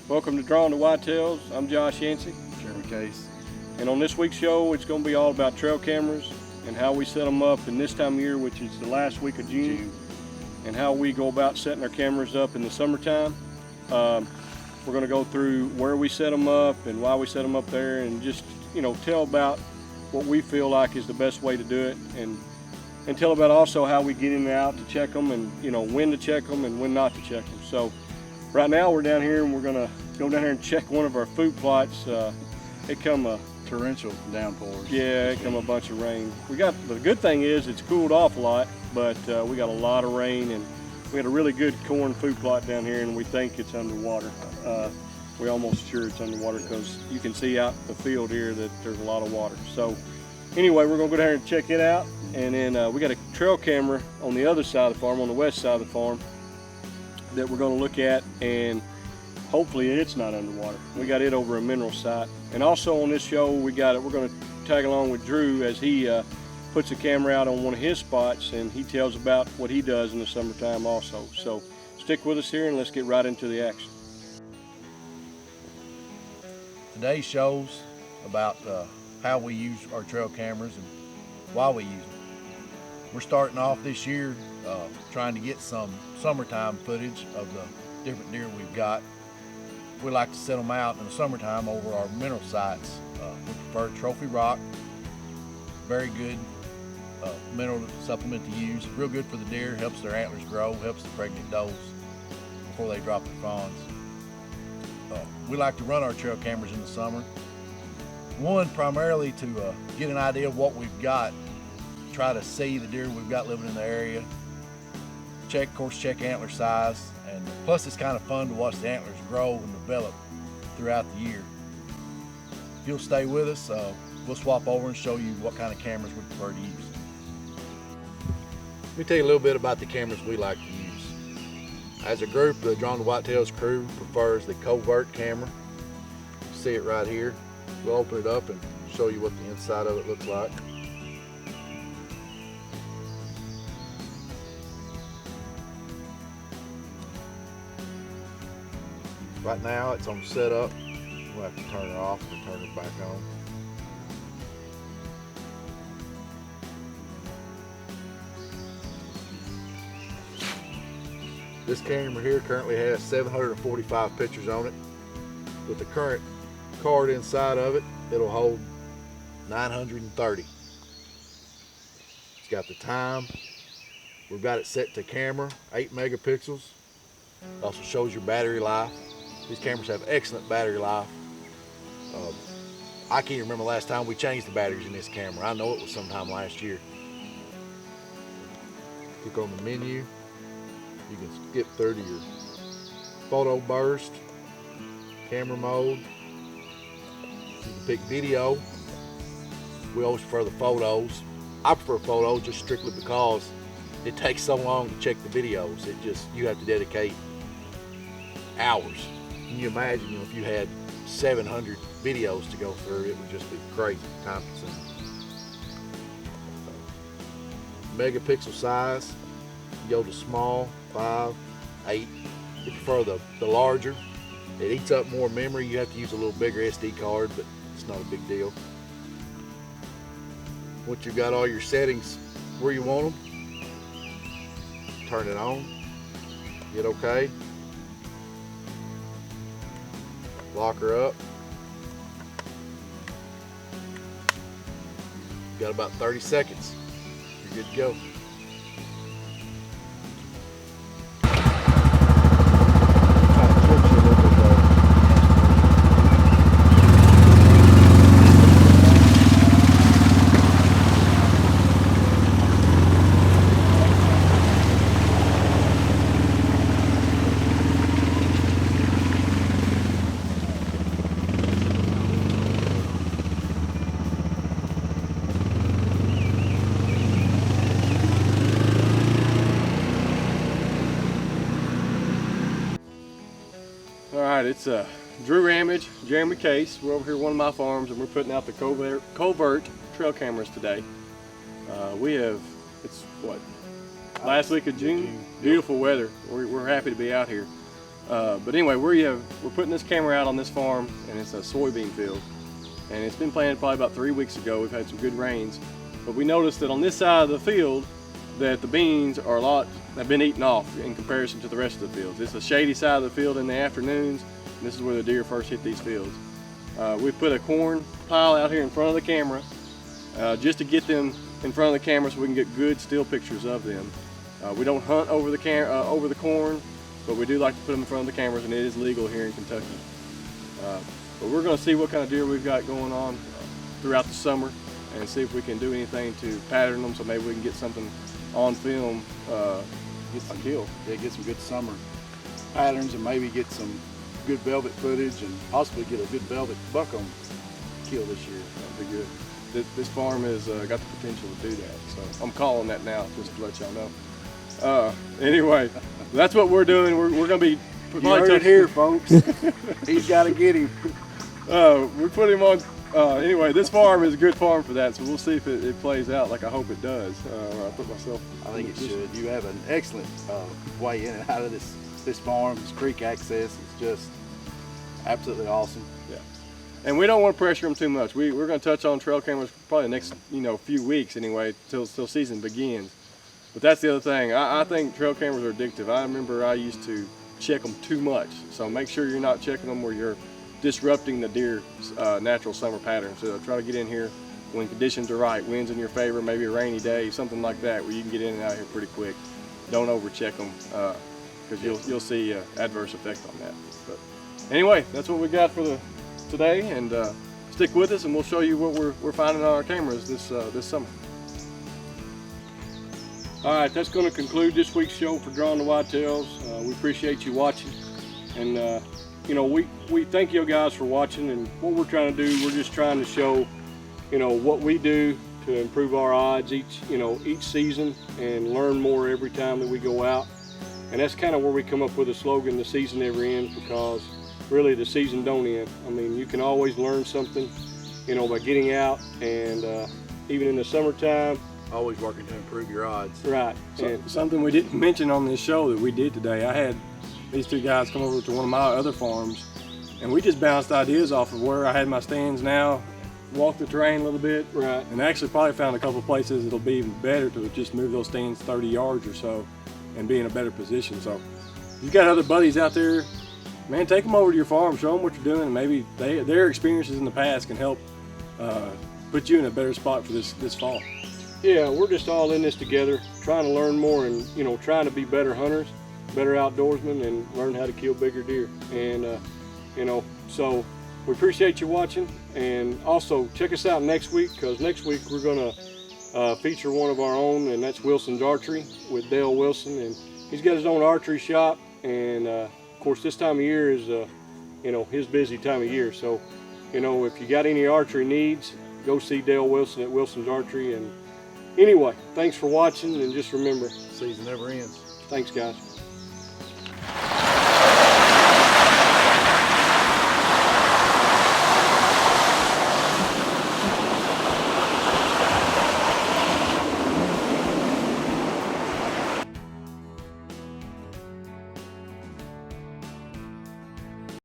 Welcome to Drawn to Whitetails. I'm Josh Yancey. Jeremy Case. And on this week's show, it's going to be all about trail cameras and how we set them up in this time of year, which is the last week of June, and how we go about setting our cameras up in the summertime. We're going to go through where we set them up and why we set them up there, and just, tell about what we feel like is the best way to do it, and tell about also how we get in and out to check them, and when to check them and when not to check them. So right now we're down here and we're going to go down here and check one of our food plots. It come a torrential downpours. Yeah, it come a bunch of rain. The good thing is it's cooled off a lot, but we got a lot of rain, and we got a really good corn food plot down here, and we think it's underwater. We're almost sure it's underwater because you can see out the field here that there's a lot of water. So anyway, we're gonna go down here and check it out, and then we got a trail camera on the other side of the farm, on the west side of the farm, that we're gonna look at, and hopefully it's not underwater. We got it over a mineral site. And also on this show, we're gonna tag along with Drew as he puts a camera out on one of his spots, and he tells about what he does in the summertime also. So stick with us here and let's get right into the action. Today's show's about how we use our trail cameras and why we use them. We're starting off this year trying to get some summertime footage of the different deer we've got. We like to set them out in the summertime over our mineral sites. We prefer trophy rock, very good mineral supplement to use. Real good for the deer, helps their antlers grow, helps the pregnant does before they drop their fawns. We like to run our trail cameras in the summer. One, primarily to get an idea of what we've got, try to see the deer we've got living in the area, check antler size, and plus it's kind of fun to watch the antlers grow and develop throughout the year. If you'll stay with us, we'll swap over and show you what kind of cameras we prefer to use. Let me tell you a little bit about the cameras we like to use. As a group, the Drawn to Whitetails crew prefers the Covert camera. See it right here. We'll open it up and show you what the inside of it looks like. Right now it's on setup. We'll have to turn it off and turn it back on. This camera here currently has 745 pictures on it. With the current card inside of it, it'll hold 930. It's got the time. We've got it set to camera, 8 megapixels. It also shows your battery life. These cameras have excellent battery life. I can't remember the last time we changed the batteries in this camera. I know it was sometime last year. Click on the menu. You can skip through to your photo burst, camera mode. You can pick video. We always prefer the photos. I prefer photos just strictly because it takes so long to check the videos. You have to dedicate hours. Can you imagine if you had 700 videos to go through? It would just be crazy, time consuming. Megapixel size, you go to small, 5, 8. You prefer the larger. It eats up more memory. You have to use a little bigger SD card, but it's not a big deal. Once you've got all your settings where you want them, turn it on, hit OK. Lock her up. Got about 30 seconds. You're good to go. Alright, it's Drew Ramage, Jeremy Case. We're over here at one of my farms, and we're putting out the Covert trail cameras today. It's what, last week of June? Beautiful weather. We're happy to be out here. But anyway, we're putting this camera out on this farm, and it's a soybean field. And it's been planted probably about 3 weeks ago. We've had some good rains. But we noticed that on this side of the field, that the beans are have been eaten off in comparison to the rest of the fields. It's a shady side of the field in the afternoons, and this is where the deer first hit these fields. We put a corn pile out here in front of the camera just to get them in front of the camera so we can get good still pictures of them. We don't hunt over the corn, but we do like to put them in front of the cameras, and it is legal here in Kentucky. But we're going to see what kind of deer we've got going on throughout the summer and see if we can do anything to pattern them so maybe we can get something on film, get some kill. Yeah, get some good summer patterns and maybe get some good velvet footage and possibly get a good velvet buck on kill this year. That'd be good. This farm has got the potential to do that, so I'm calling that now just to let y'all know. Anyway, that's what we're doing. We're going to be... You heard it here, folks. He's got to get him. We put him on. Anyway, this farm is a good farm for that, so we'll see if it plays out like I hope it does. I think it should. You have an excellent way in and out of this farm. This creek access is just absolutely awesome. Yeah, and we don't want to pressure them too much. We're going to touch on trail cameras probably the next few weeks anyway, till season begins. But that's the other thing. I think trail cameras are addictive. I remember I used to check them too much, so make sure you're not checking them where you're disrupting the deer's natural summer pattern. So try to get in here when conditions are right, winds in your favor, maybe a rainy day, something like that, where you can get in and out of here pretty quick. Don't overcheck them because you'll see adverse effect on that. But anyway, that's what we got for today, and stick with us and we'll show you what we're finding on our cameras this summer. All right, that's going to conclude this week's show for Drawing the Whitetails. We appreciate you watching, and we thank you guys for watching. And what we're trying to do, we're just trying to show, what we do to improve our odds each season and learn more every time that we go out. And that's kind of where we come up with a slogan: the season never ends, because really the season don't end. I mean, you can always learn something, by getting out, and even in the summertime. Always working to improve your odds. Right. And something we didn't mention on this show that we did today, I had these two guys come over to one of my other farms, and we just bounced ideas off of where I had my stands now, walked the terrain a little bit, right, and actually probably found a couple of places that'll be even better to just move those stands 30 yards or so and be in a better position. So if you've got other buddies out there, man, take them over to your farm, show them what you're doing, and maybe their experiences in the past can help put you in a better spot for this fall. Yeah, we're just all in this together, trying to learn more and, trying to be better hunters, better outdoorsmen, and learn how to kill bigger deer. And, so we appreciate you watching. And also check us out next week, because next week we're going to feature one of our own, and that's Wilson's Archery with Dale Wilson. And he's got his own archery shop. And, of course, this time of year is, his busy time of year. So, if you got any archery needs, go see Dale Wilson at Wilson's Archery. And anyway, thanks for watching, and just remember, season never ends. Thanks, guys.